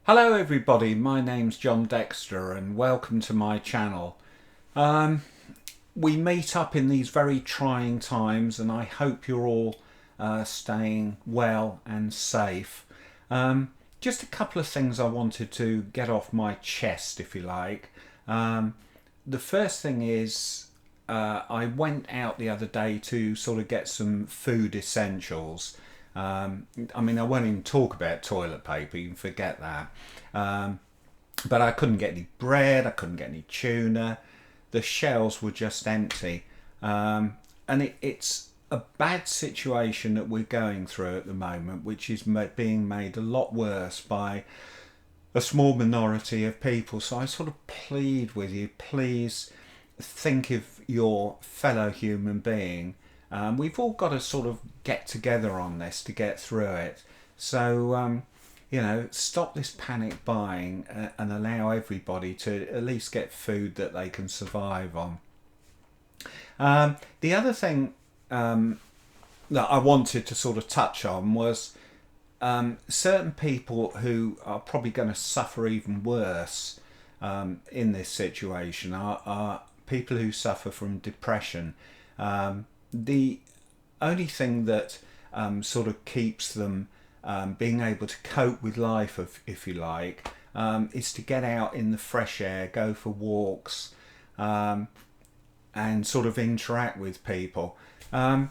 Hello everybody, my name's John Dexter and welcome to my channel. We meet up in these very trying times and I hope you're all staying well and safe. Just a couple of things I wanted to get off my chest, if you like. The first thing is I went out the other day to sort of get some food essentials. I mean, I won't even talk about toilet paper, you can forget that. But I couldn't get any bread, I couldn't get any tuna, the shelves were just empty. And it's a bad situation that we're going through at the moment, which is being made a lot worse by a small minority of people. So I sort of plead with you, please think of your fellow human being. We've all got to sort of get together on this to get through it. So, you know, stop this panic buying and allow everybody to at least get food that they can survive on. The other thing that I wanted to sort of touch on was certain people who are probably going to suffer even worse in this situation are people who suffer from depression. The only thing that sort of keeps them being able to cope with life, if you like, is to get out in the fresh air, go for walks, and sort of interact with people. At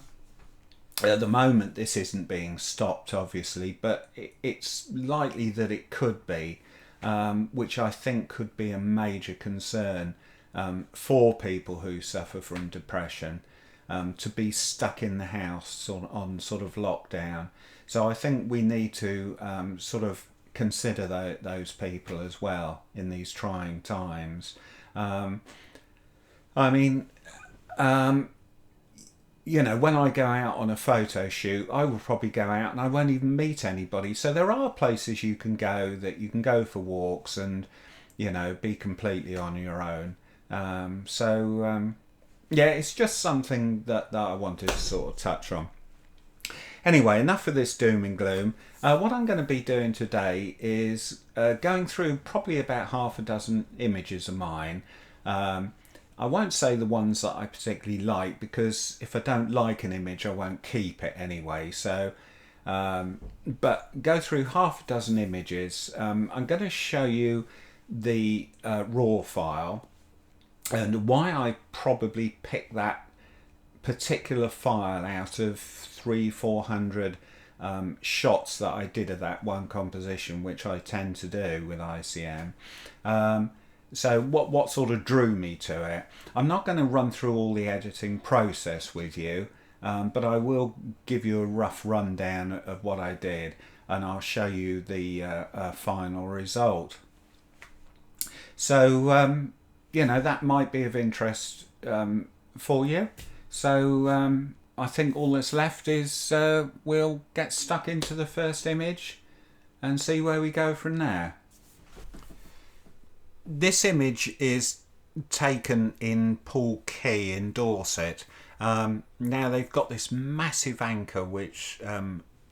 the moment this isn't being stopped, obviously, but it's likely that it could be, which I think could be a major concern for people who suffer from depression. To be stuck in the house on sort of lockdown. So I think we need to sort of consider those people as well in these trying times. I mean, you know, when I go out on a photo shoot, I will probably go out and I won't even meet anybody. So there are places you can go that you can go for walks and, you know, be completely on your own. Yeah, it's just something that I wanted to sort of touch on. Anyway, enough of this doom and gloom. What I'm going to be doing today is going through probably about half a dozen images of mine. I won't say the ones that I particularly like, because if I don't like an image I won't keep it anyway. So, but go through half a dozen images. I'm going to show you the raw file and why I probably picked that particular file out of 300-400 shots that I did of that one composition, which I tend to do with ICM. So what sort of drew me to it? I'm not going to run through all the editing process with you, but I will give you a rough rundown of what I did, and I'll show you the final result. So you know, that might be of interest for you. So I think all that's left is we'll get stuck into the first image and see where we go from there. This image is taken in Poole Quay in Dorset. Now they've got this massive anchor which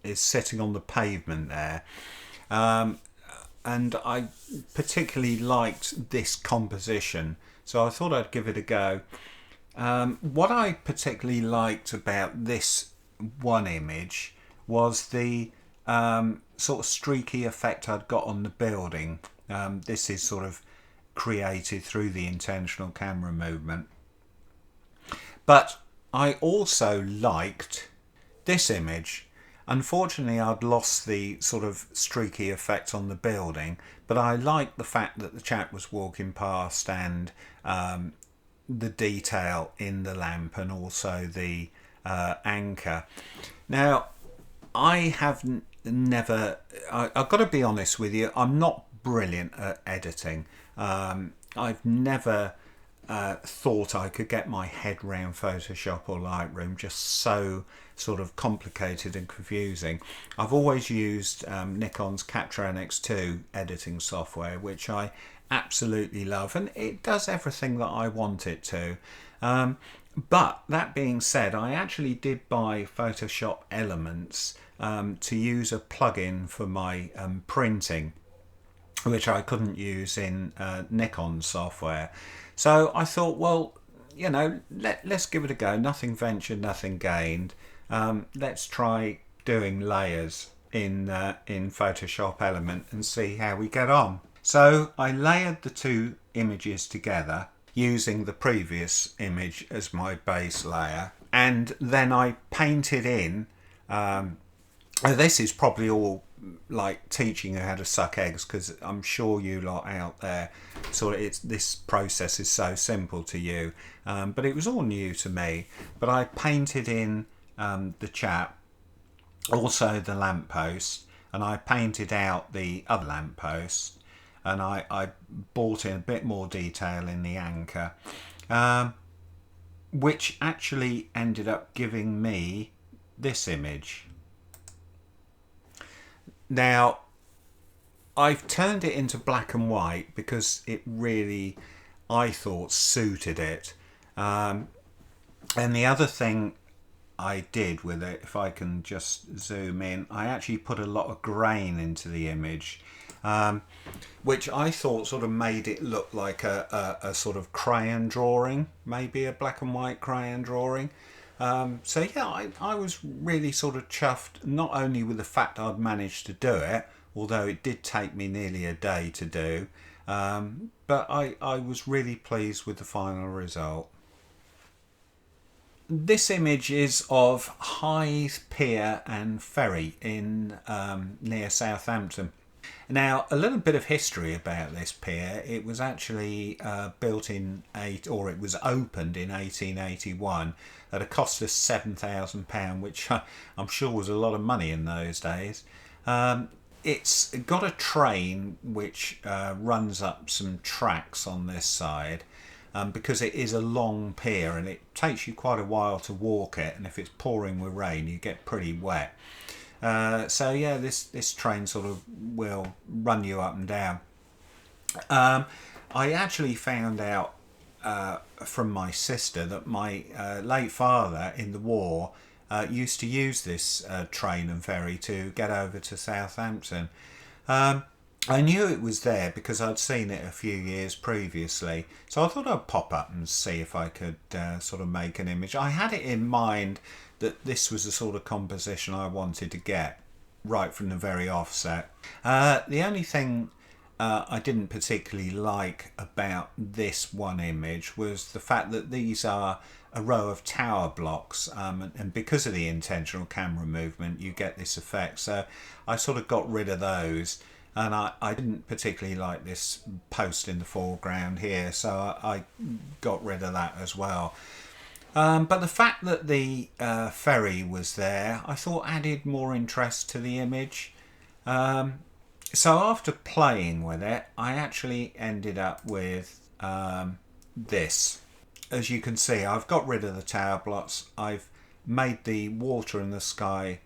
is sitting on the pavement there. And I particularly liked this composition, so I thought I'd give it a go. What I particularly liked about this one image was the sort of streaky effect I'd got on the building. This is sort of created through the intentional camera movement. But I also liked this image. Unfortunately, I'd lost the sort of streaky effect on the building, but I liked the fact that the chap was walking past and the detail in the lamp and also the anchor. Now, I have never, I've got to be honest with you, I'm not brilliant at editing. I've never thought I could get my head round Photoshop or Lightroom, just so sort of complicated and confusing. I've always used Nikon's Capture NX2 editing software, which I absolutely love, and it does everything that I want it to. But that being said, I actually did buy Photoshop Elements to use a plugin for my printing. which I couldn't use in Nikon software. So I thought, well, you know, let's give it a go. Nothing ventured, nothing gained. Let's try doing layers in Photoshop Element and see how we get on. So I layered the two images together using the previous image as my base layer, and then I painted in this is probably all like teaching you how to suck eggs, because I'm sure you lot out there sort of this process is so simple to you, but it was all new to me. But I painted in the chap, also the lamppost, and I painted out the other lamppost, and I brought in a bit more detail in the anchor, which actually ended up giving me this image. Now, I've turned it into black and white because it really, I thought, suited it. And the other thing I did with it, if I can just zoom in, I actually put a lot of grain into the image, which I thought sort of made it look like a sort of crayon drawing, maybe a black and white crayon drawing. So yeah, I was really sort of chuffed, not only with the fact I'd managed to do it, although it did take me nearly a day to do, but I was really pleased with the final result. This image is of Hythe, Pier and Ferry in near Southampton. Now, a little bit of history about this pier. It was actually built in it was opened in 1881 at a cost of £7,000, which I'm sure was a lot of money in those days. It's got a train which runs up some tracks on this side, because it is a long pier and it takes you quite a while to walk it, and if it's pouring with rain you get pretty wet. So yeah, this train sort of will run you up and down. I actually found out from my sister that my late father in the war used to use this train and ferry to get over to Southampton. I knew it was there because I'd seen it a few years previously, so I thought I'd pop up and see if I could sort of make an image. I had it in mind that this was the sort of composition I wanted to get right from the very offset. The only thing I didn't particularly like about this one image was the fact that these are a row of tower blocks, and because of the intentional camera movement you get this effect, so I sort of got rid of those. And I didn't particularly like this post in the foreground here, so I got rid of that as well. But the fact that the ferry was there, I thought added more interest to the image. So after playing with it, I actually ended up with this. As you can see, I've got rid of the tower blocks. I've made the water in the sky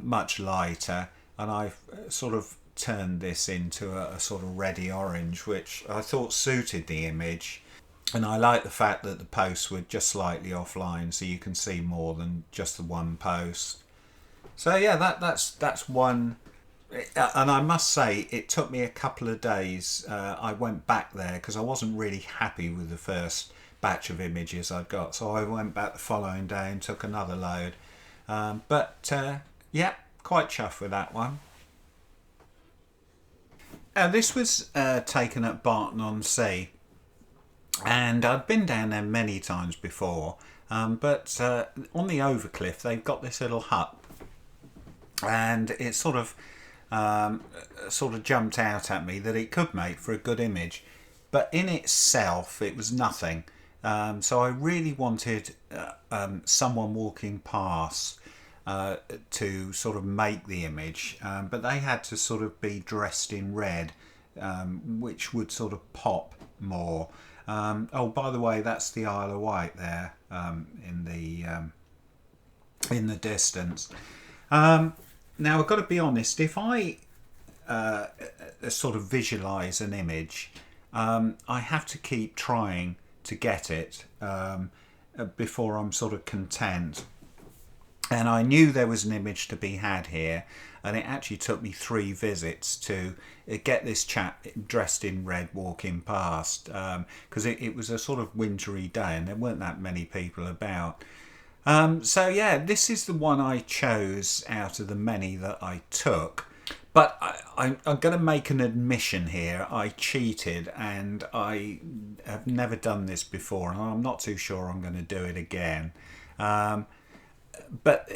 much lighter, and I've sort of turned this into a sort of reddy orange, which I thought suited the image. And I like the fact that the posts were just slightly offline, so you can see more than just the one post. So yeah, that's one. And I must say, it took me a couple of days. I went back there because I wasn't really happy with the first batch of images I got, so I went back the following day and took another load. But yeah, quite chuffed with that one. This was taken at Barton-on-Sea, and I'd been down there many times before, but on the Overcliff they've got this little hut, and it sort of jumped out at me that it could make for a good image, but in itself it was nothing. So I really wanted someone walking past to sort of make the image, but they had to sort of be dressed in red, which would sort of pop more. Oh, by the way, that's the Isle of Wight there in the distance. Now I've got to be honest, if I sort of visualize an image, I have to keep trying to get it before I'm sort of content. And I knew there was an image to be had here, and it actually took me 3 visits to get this chap dressed in red walking past, because it was a sort of wintry day and there weren't that many people about. So yeah, this is the one I chose out of the many that I took. But I'm going to make an admission here. I cheated, and I have never done this before, and I'm not too sure I'm going to do it again. But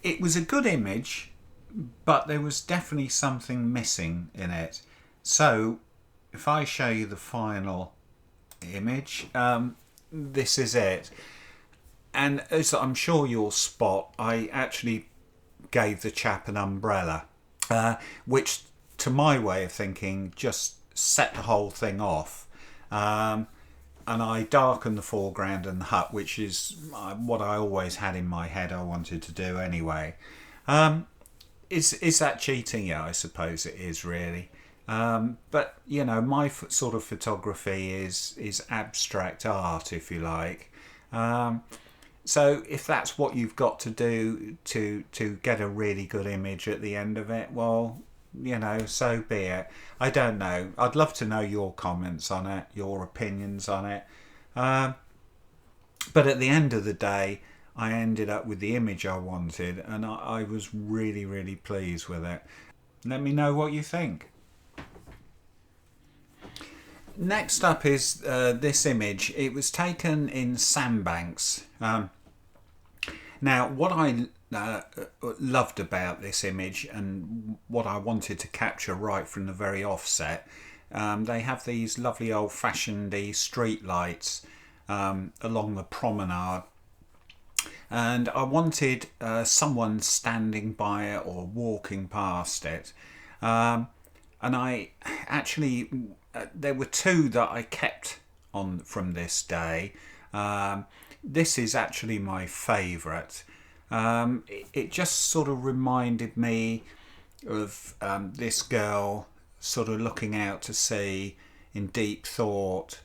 it was a good image, but there was definitely something missing in it. So if I show you the final image, this is it. And as I'm sure you'll spot, I actually gave the chap an umbrella. Which, to my way of thinking, just set the whole thing off. And I darkened the foreground and the hut, which is what I always had in my head I wanted to do anyway. Is that cheating? Yeah, I suppose it is, really. But, you know, my sort of photography is abstract art, if you like. So if that's what you've got to do to get a really good image at the end of it, well, you know, so be it. I don't know. I'd love to know your comments on it, your opinions on it. But at the end of the day, I ended up with the image I wanted, and I was really, really pleased with it. Let me know what you think. Next up is this image. It was taken in Sandbanks. Now, what I loved about this image, and what I wanted to capture right from the very offset, they have these lovely old-fashioned street lights along the promenade, and I wanted someone standing by it or walking past it, and I actually there were 2 that I kept on from this day. This is actually my favourite. It just sort of reminded me of this girl sort of looking out to sea in deep thought.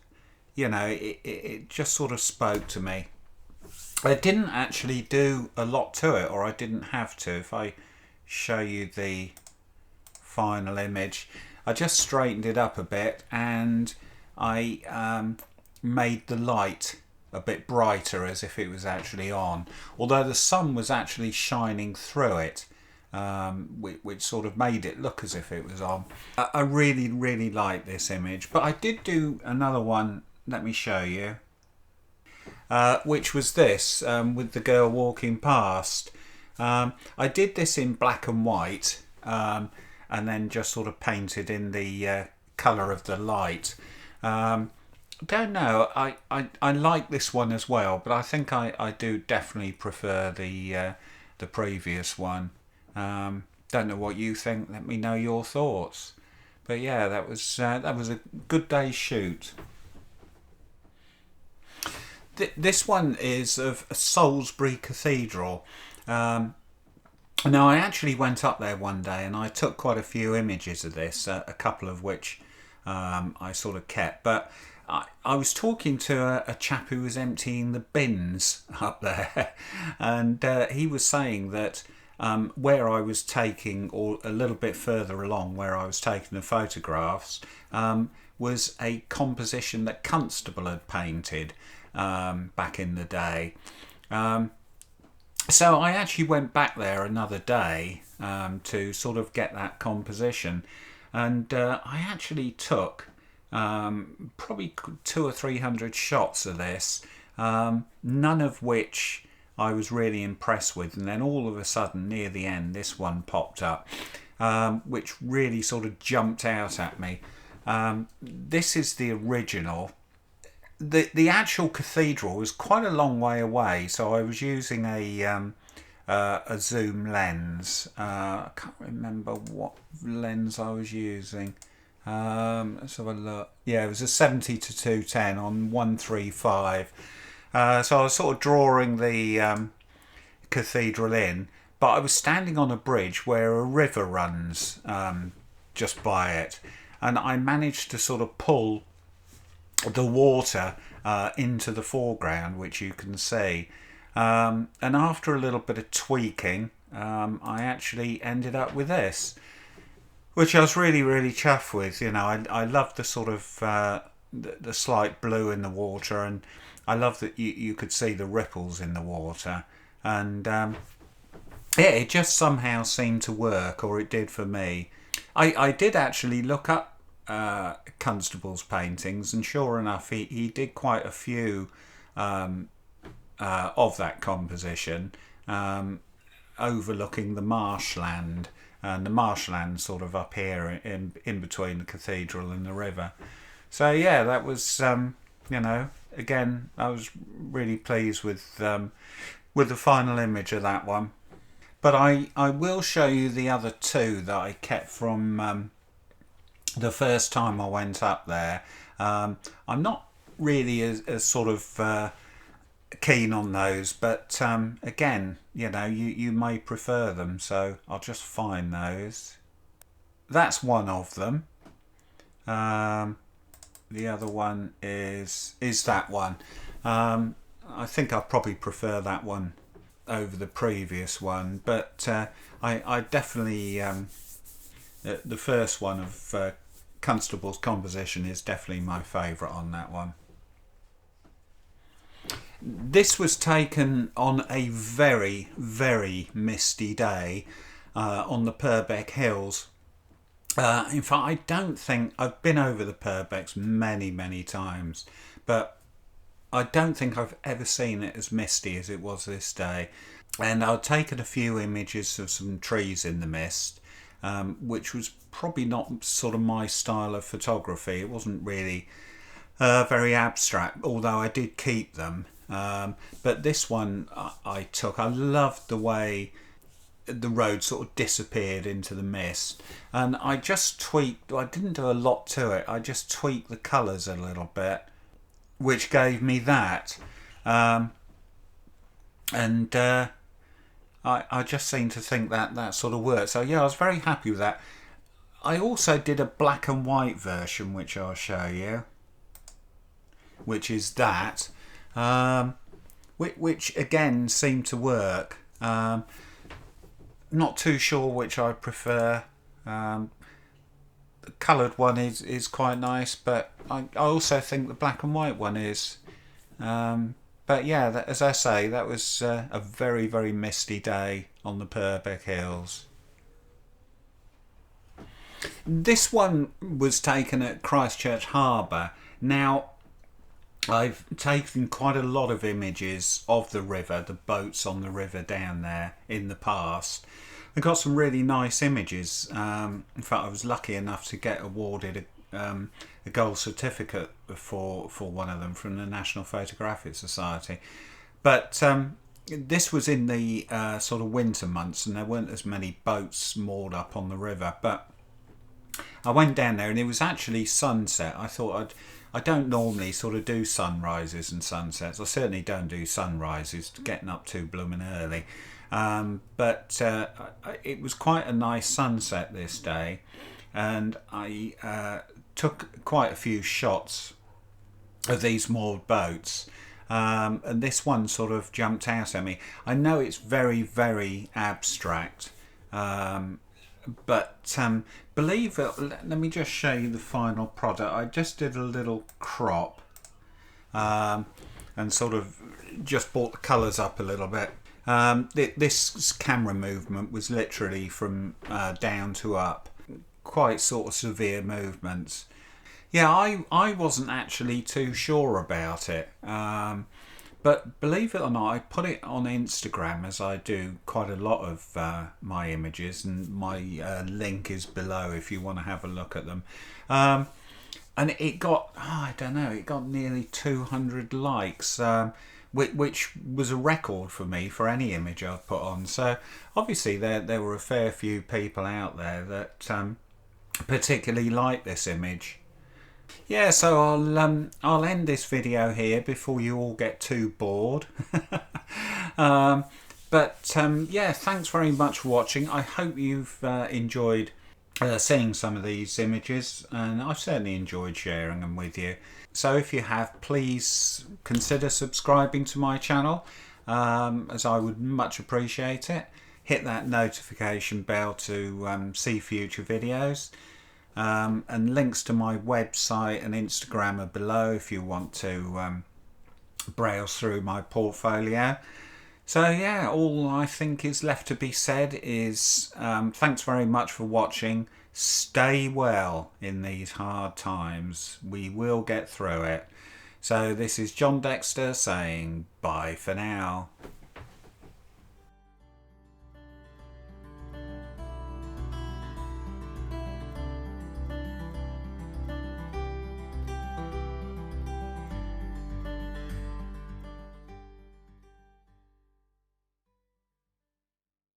You know, it just sort of spoke to me. I didn't actually do a lot to it, or I didn't have to. If I show you the final image, I just straightened it up a bit, and I made the light a bit brighter, as if it was actually on, although the sun was actually shining through it, which sort of made it look as if it was on. I really, really like this image, but I did do another one, let me show you, which was this, with the girl walking past. I did this in black and white, and then just sort of painted in the colour of the light. Don't know, I like this one as well, but I think I do definitely prefer the previous one. Don't know what you think. Let me know your thoughts. But yeah, that was a good day's shoot. This one is of Solsbury Cathedral. Now, I actually went up there one day and I took quite a few images of this, a couple of which I sort of kept, but I was talking to a chap who was emptying the bins up there, and he was saying that where I was taking, or a little bit further along where I was taking the photographs, was a composition that Constable had painted back in the day. So I actually went back there another day to sort of get that composition, and I actually took probably 200 or 300 shots of this, none of which I was really impressed with, and then all of a sudden near the end this one popped up, which really sort of jumped out at me. This is the original. The actual cathedral was quite a long way away, so I was using a zoom lens. I can't remember what lens I was using. Let's have a look. Yeah, it was a 70 to 210 on 135. So I was sort of drawing the cathedral in, but I was standing on a bridge where a river runs just by it, and I managed to sort of pull the water into the foreground, which you can see. And after a little bit of tweaking, I actually ended up with this, which I was really, really chuffed with. You know, I love the sort of the slight blue in the water, and I love that you could see the ripples in the water, and yeah, it just somehow seemed to work, or it did for me. I did actually look up Constable's paintings, and sure enough, he did quite a few of that composition, overlooking the marshland, and the marshland sort of up here in between the cathedral and the river. So yeah, that was you know, again, I was really pleased with the final image of that one. But I will show you the other two that I kept from the first time I went up there. I'm not really as sort of keen on those, but again, you know, you may prefer them, so I'll just find those. That's one of them. The other one is that one. I think I probably prefer that one over the previous one, but I definitely the first one of Constable's composition is definitely my favourite on that one. This was taken on a very, very misty day on the Purbeck Hills. In fact, I don't think I've been over the Purbecks many times, but I don't think I've ever seen it as misty as it was this day. And I'd taken a few images of some trees in the mist, which was probably not sort of my style of photography. It wasn't really very abstract, although I did keep them. But this one I took, I loved the way the road sort of disappeared into the mist, and I just tweaked, I didn't do a lot to it, I just tweaked the colours a little bit, which gave me that. And I just seem to think that sort of worked. So yeah, I was very happy with that. I also did a black and white version, which I'll show you, which is that, which again seemed to work. Not too sure which I prefer. The coloured one is quite nice, but I also think the black and white one is. But yeah, as I say, that was a very, very misty day on the Purbeck Hills. This one was taken at Christchurch Harbor. Now, I've taken quite a lot of images of the river, the boats on the river down there in the past. I got some really nice images. In fact, I was lucky enough to get awarded a gold certificate for one of them from the National Photographic Society. But this was in the sort of winter months, and there weren't as many boats moored up on the river. But I went down there and it was actually sunset. I thought I don't normally sort of do sunrises and sunsets. I certainly don't do sunrises, getting up too blooming early. But it was quite a nice sunset this day, and I took quite a few shots of these moored boats, and this one sort of jumped out at me. I know it's very, very abstract, but believe it, let me just show you the final product. I just did a little crop and sort of just brought the colours up a little bit. This camera movement was literally from down to up, quite sort of severe movements. Yeah, I wasn't actually too sure about it, but believe it or not, I put it on Instagram, as I do quite a lot of my images, and my link is below if you want to have a look at them. And it got, I don't know, it got nearly 200 likes, which was a record for me for any image I've put on. So obviously there were a fair few people out there that particularly liked this image. Yeah, so I'll end this video here before you all get too bored. Yeah, thanks very much for watching. I hope you've enjoyed seeing some of these images, and I've certainly enjoyed sharing them with you. So if you have, please consider subscribing to my channel, as I would much appreciate it. Hit that notification bell to see future videos. And links to my website and Instagram are below if you want to browse through my portfolio. So yeah, all I think is left to be said is thanks very much for watching. Stay well in these hard times. We will get through it. So this is John Dexter saying bye for now.